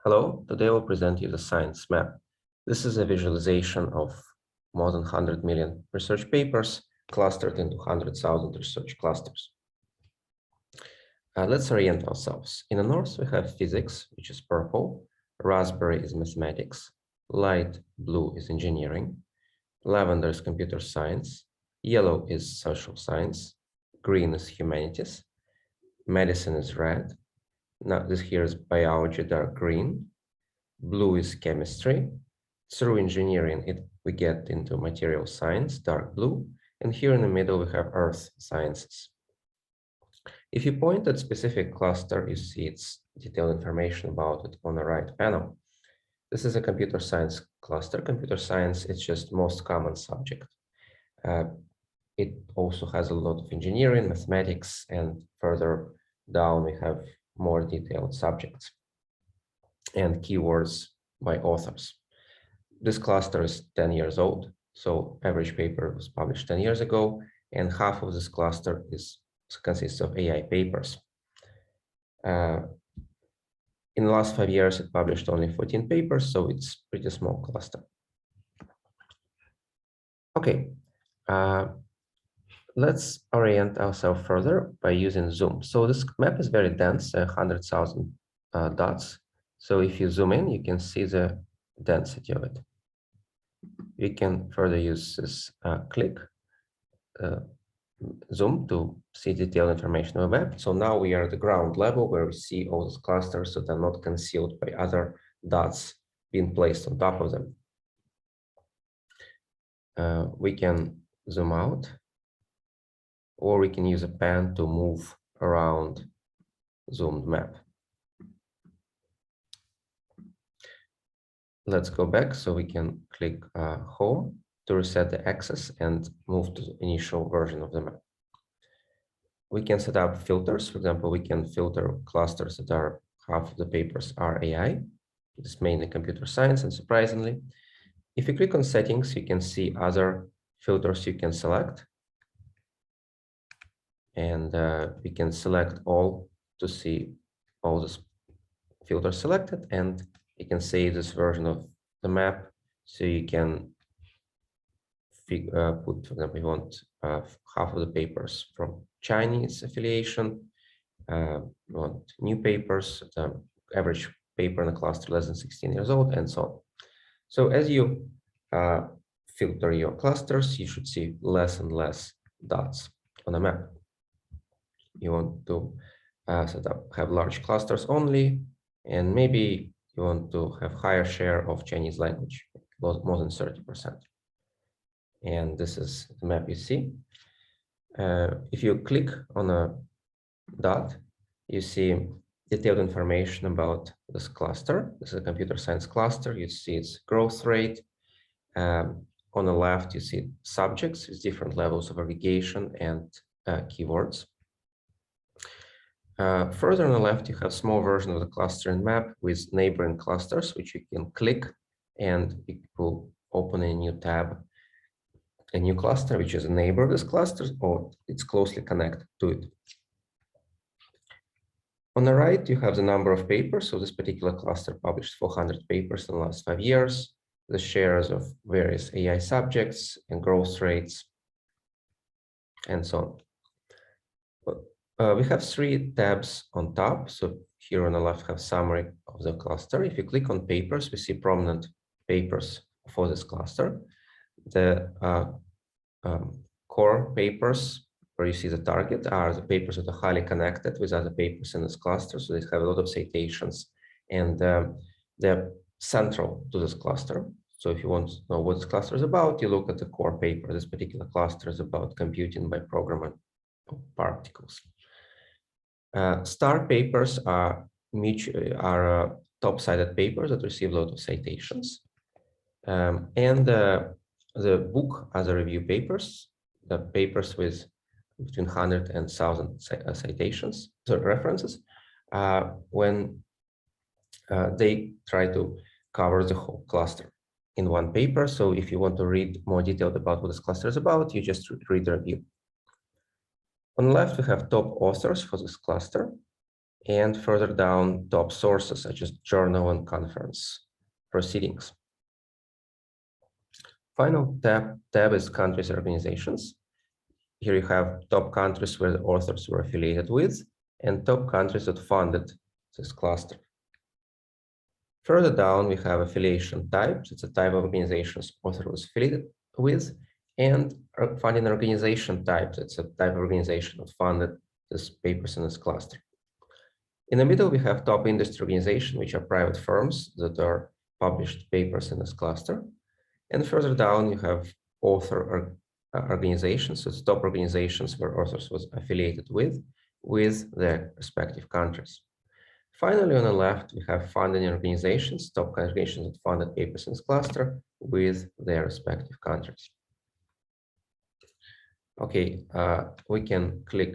Hello, today I will present you the science map. This is a visualization of more than 100 million research papers clustered into 100,000 research clusters. Let's orient ourselves. In the north, we have physics, which is purple. Raspberry is mathematics. Light blue is engineering. Lavender is computer science. Yellow is social science. Green is humanities. Medicine is red. Now this here is biology, dark green. Blue is chemistry. Through engineering, we get into material science, dark blue. And here in the middle, we have earth sciences. If you point at specific cluster, you see its detailed information about it on the right panel. This is a computer science cluster. Computer science is just most common subject. It also has a lot of engineering, mathematics, and further down, we have more detailed subjects and keywords by authors. This cluster is 10 years old, so average paper was published 10 years ago, and half of this cluster consists of AI papers. In the last 5 years, it published only 14 papers, so it's pretty small cluster. Okay, let's orient ourselves further by using zoom. So this map is very dense, 100,000 dots. So if you zoom in, you can see the density of it. We can further use this click zoom to see detailed information of the map. So now we are at the ground level where we see all these clusters that are not concealed by other dots being placed on top of them. We can zoom out, or we can use a pen to move around zoomed map. Let's go back so we can click home to reset the axis and move to the initial version of the map. We can set up filters. For example, we can filter clusters that are half of the papers are AI. It's mainly computer science, and surprisingly, if you click on settings, you can see other filters you can select. And we can select all to see all these filters selected, and you can save this version of the map so you can put, for example, you want half of the papers from Chinese affiliation, you want new papers, the average paper in the cluster less than 16 years old, and so on. So as you filter your clusters, you should see less and less dots on the map. You want to have large clusters only, and maybe you want to have higher share of Chinese language, more than 30%. And this is the map you see. If you click on a dot, you see detailed information about this cluster. This is a computer science cluster. You see its growth rate. On the left, you see subjects with different levels of aggregation and keywords. Further on the left, you have a small version of the cluster and map with neighboring clusters, which you can click, and it will open a new tab, a new cluster, which is a neighbor of this cluster, or it's closely connected to it. On the right, you have the number of papers. So this particular cluster published 400 papers in the last 5 years, the shares of various AI subjects and growth rates, and so on. We have 3 tabs on top. So here on the left, have summary of the cluster. If you click on papers, we see prominent papers for this cluster. The core papers, where you see the target, are the papers that are highly connected with other papers in this cluster. So they have a lot of citations, and they're central to this cluster. So if you want to know what this cluster is about, you look at the core paper. This particular cluster is about computing by programming particles. Star papers are top-cited papers that receive a lot of citations. And the book are the review papers, the papers with between 100 and 1,000 citations, so references, when they try to cover the whole cluster in one paper. So if you want to read more detailed about what this cluster is about, you just read the review. On the left, we have top authors for this cluster. and further down, top sources such as journal and conference proceedings. Final tab is countries and organizations. Here you have top countries where the authors were affiliated with and top countries that funded this cluster. Further down, we have affiliation types. It's a type of organizations author was affiliated with, and funding organization types. It's a type of organization that funded this papers in this cluster. In the middle, we have top industry organizations, which are private firms that are published papers in this cluster. And further down, you have author organizations, so it's top organizations where authors was affiliated with their respective countries. Finally, on the left, we have funding organizations, top organizations that funded papers in this cluster with their respective countries. Okay, we can click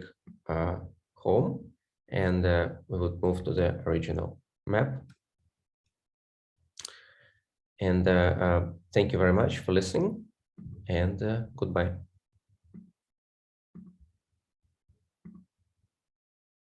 home and we would move to the original map. And thank you very much for listening, and goodbye.